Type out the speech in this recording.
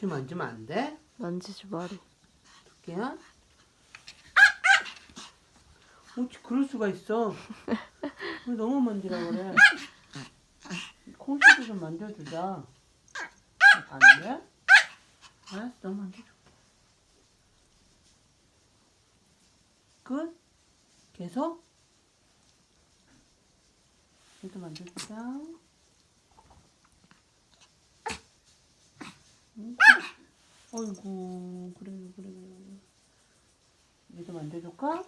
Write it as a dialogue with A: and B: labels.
A: 두께 만지면 안 돼?
B: 만지지 말이.
A: 두께야? 어찌 그럴 수가 있어. 왜 너무 만지라 그래? 콩씨도 좀 만져주자. 안 돼? 알았어, 너 만져줘. 끝? 계속? 얘도 만져주자. 어이구, 그래. 얘도 만져줄까?